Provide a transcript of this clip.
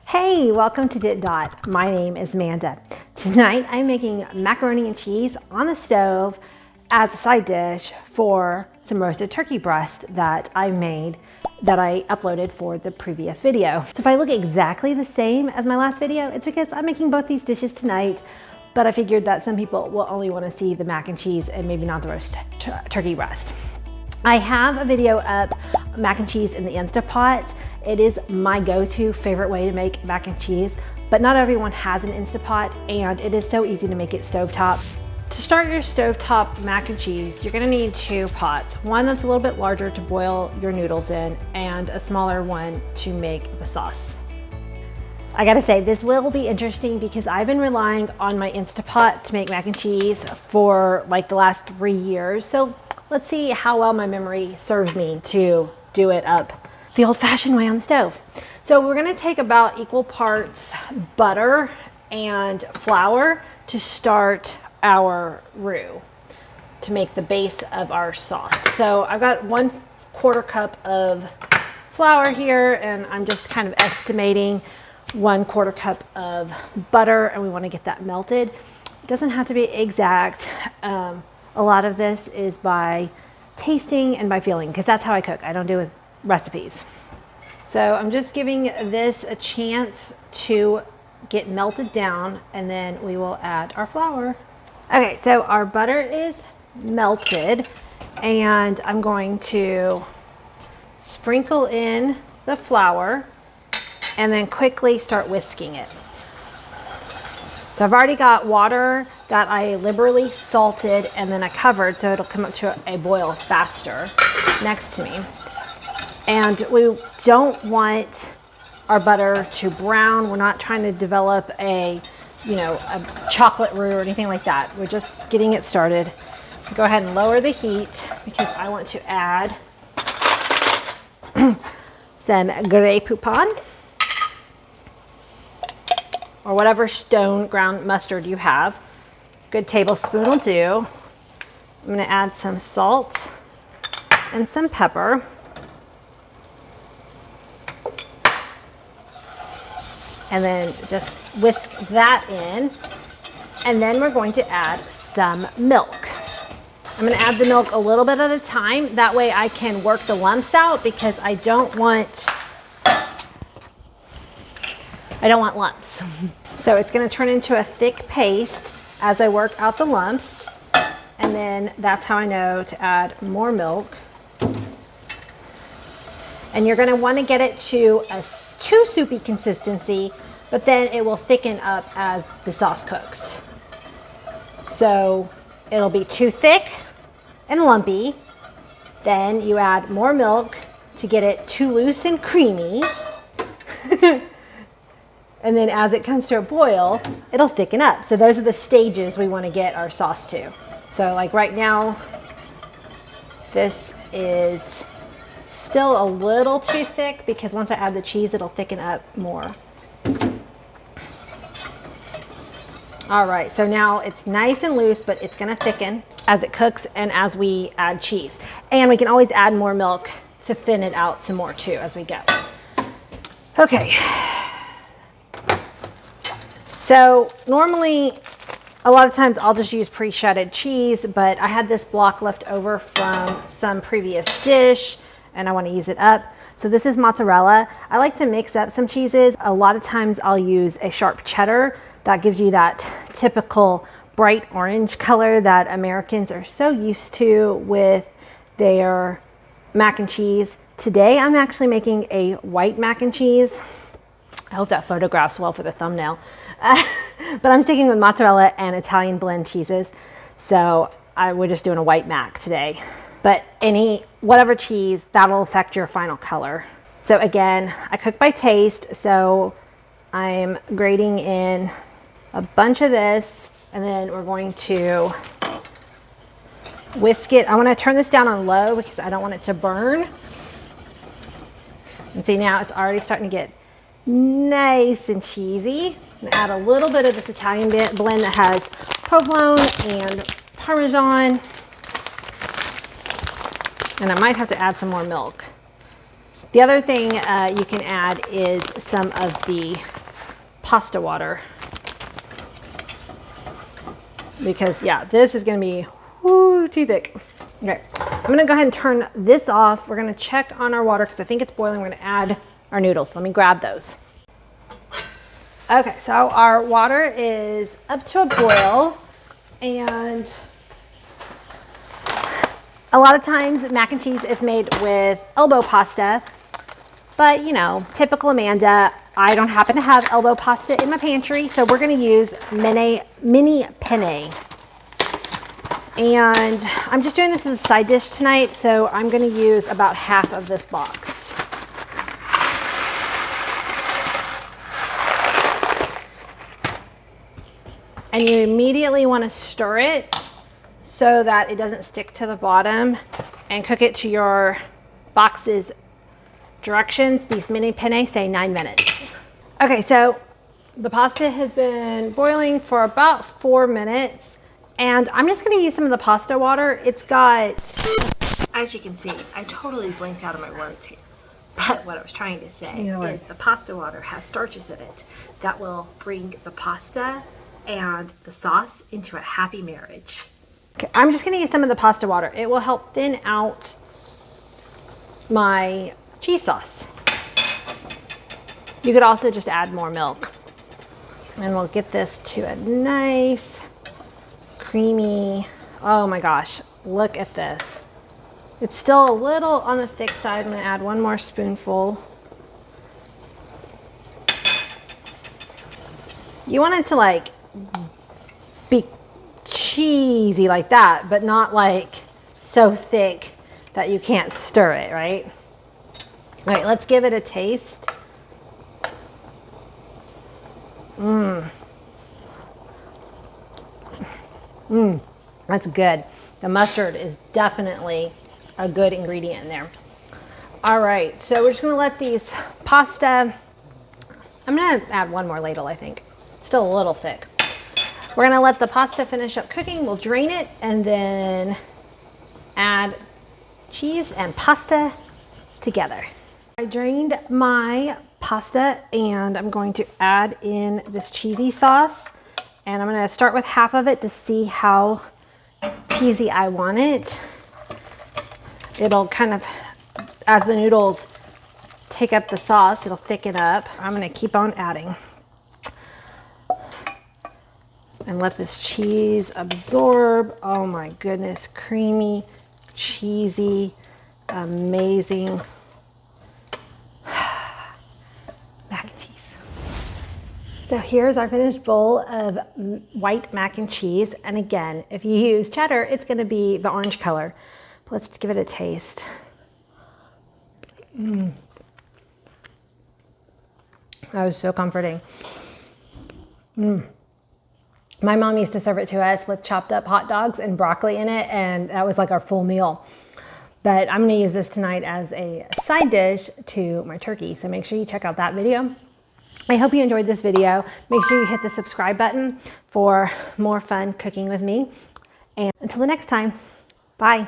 Hey, welcome to Dot. My name is Amanda. Tonight I'm making macaroni and cheese on the stove as a side dish for some roasted turkey breast that I made that I uploaded for the previous video. So if I look exactly the same as my last video, it's because I'm making both these dishes tonight, but I figured that some people will only want to see the mac and cheese and maybe not the roast turkey breast. I have a video up, mac and cheese in the Instapot. It is my go-to favorite way to make mac and cheese, but not everyone has an Instapot, and it is so easy to make it stovetop. To start your stovetop mac and cheese, you're gonna need two pots. One that's a little bit larger to boil your noodles in, and a smaller one to make the sauce. I gotta say, this will be interesting because I've been relying on my Instapot to make mac and cheese for like the last 3 years. So let's see how well my memory serves me to do it up the old-fashioned way on the stove. So we're gonna take about equal parts butter and flour to start our roux, to make the base of our sauce. So I've got 1/4 cup of flour here, and I'm just kind of estimating 1/4 cup of butter, and we want to get that melted. It doesn't have to be exact. A lot of this is by tasting and by feeling, because that's how I cook. I don't do with recipes. So I'm just giving this a chance to get melted down, and then we will add our flour. Okay, so our butter is melted, and I'm going to sprinkle in the flour and then quickly start whisking it. So I've already got water that I liberally salted and then I covered so it'll come up to a boil faster next to me. And we don't want our butter to brown. We're not trying to develop a chocolate roux or anything like that. We're just getting it started. Go ahead and lower the heat because I want to add some Grey Poupon, or whatever stone ground mustard you have. Good tablespoon will do. I'm going to add some salt and some pepper. And then just whisk that in. And then we're going to add some milk. I'm going to add the milk a little bit at a time. That way I can work the lumps out, because I don't want lumps. So it's going to turn into a thick paste as I work out the lumps. And then that's how I know to add more milk. And you're going to want to get it to a too soupy consistency, but then it will thicken up as the sauce cooks. So it'll be too thick and lumpy. Then you add more milk to get it too loose and creamy. And then as it comes to a boil, it'll thicken up. So those are the stages we want to get our sauce to. So like right now, this is still a little too thick, because once I add the cheese, it'll thicken up more. All right, so now it's nice and loose, but it's gonna thicken as it cooks and as we add cheese. And we can always add more milk to thin it out some more too as we go. Okay. So normally, a lot of times I'll just use pre-shredded cheese, but I had this block left over from some previous dish and I want to use it up. So this is mozzarella. I like to mix up some cheeses. A lot of times I'll use a sharp cheddar. That gives you that typical bright orange color that Americans are so used to with their mac and cheese. Today I'm actually making a white mac and cheese. I hope that photographs well for the thumbnail. But I'm sticking with mozzarella and Italian blend cheeses. So we're just doing a white mac today. But whatever cheese, that'll affect your final color. So again, I cook by taste. So I'm grating in a bunch of this, and then we're going to whisk it. I want to turn this down on low because I don't want it to burn. And see, now it's already starting to get nice and cheesy. I'm gonna add a little bit of this Italian blend that has provolone and Parmesan. And I might have to add some more milk. The other thing you can add is some of the pasta water. Because yeah, this is gonna be too thick. Okay, I'm gonna go ahead and turn this off. We're gonna check on our water because I think it's boiling. We're gonna add our noodles. So let me grab those. Okay, so our water is up to a boil, and a lot of times mac and cheese is made with elbow pasta, but you know, typical Amanda, I don't happen to have elbow pasta in my pantry, so we're gonna use mini penne. And I'm just doing this as a side dish tonight, so I'm gonna use about half of this box. And you immediately wanna stir it so that it doesn't stick to the bottom, and cook it to your box's directions. These mini penne say 9 minutes. Okay, so the pasta has been boiling for about 4 minutes, and I'm just gonna use some of the pasta water. It's got, as you can see, I totally blinked out of my words here. But what I was trying to say is the pasta water has starches in it that will bring the pasta and the sauce into a happy marriage. Okay, I'm just gonna use some of the pasta water. It will help thin out my cheese sauce. You could also just add more milk. And we'll get this to a nice, creamy, oh my gosh, look at this. It's still a little on the thick side. I'm gonna add one more spoonful. You want it to like be cheesy like that, but not like so thick that you can't stir it, right? All right, let's give it a taste. That's good. The mustard is definitely a good ingredient in there. All right, so we're just gonna let these pasta, I'm gonna add one more ladle, I think. Still a little thick. We're gonna let the pasta finish up cooking. We'll drain it and then add cheese and pasta together. I drained my pasta and I'm going to add in this cheesy sauce, and I'm gonna start with half of it to see how cheesy I want it. It'll kind of, as the noodles take up the sauce, it'll thicken up. I'm gonna keep on adding and let this cheese absorb. Oh my goodness, creamy, cheesy, amazing mac and cheese. So here's our finished bowl of white mac and cheese. And again, if you use cheddar, it's gonna be the orange color. But let's give it a taste. That was so comforting. My mom used to serve it to us with chopped up hot dogs and broccoli in it, and that was like our full meal. But I'm gonna use this tonight as a side dish to my turkey, so make sure you check out that video. I hope you enjoyed this video. Make sure you hit the subscribe button for more fun cooking with me. And until the next time, bye.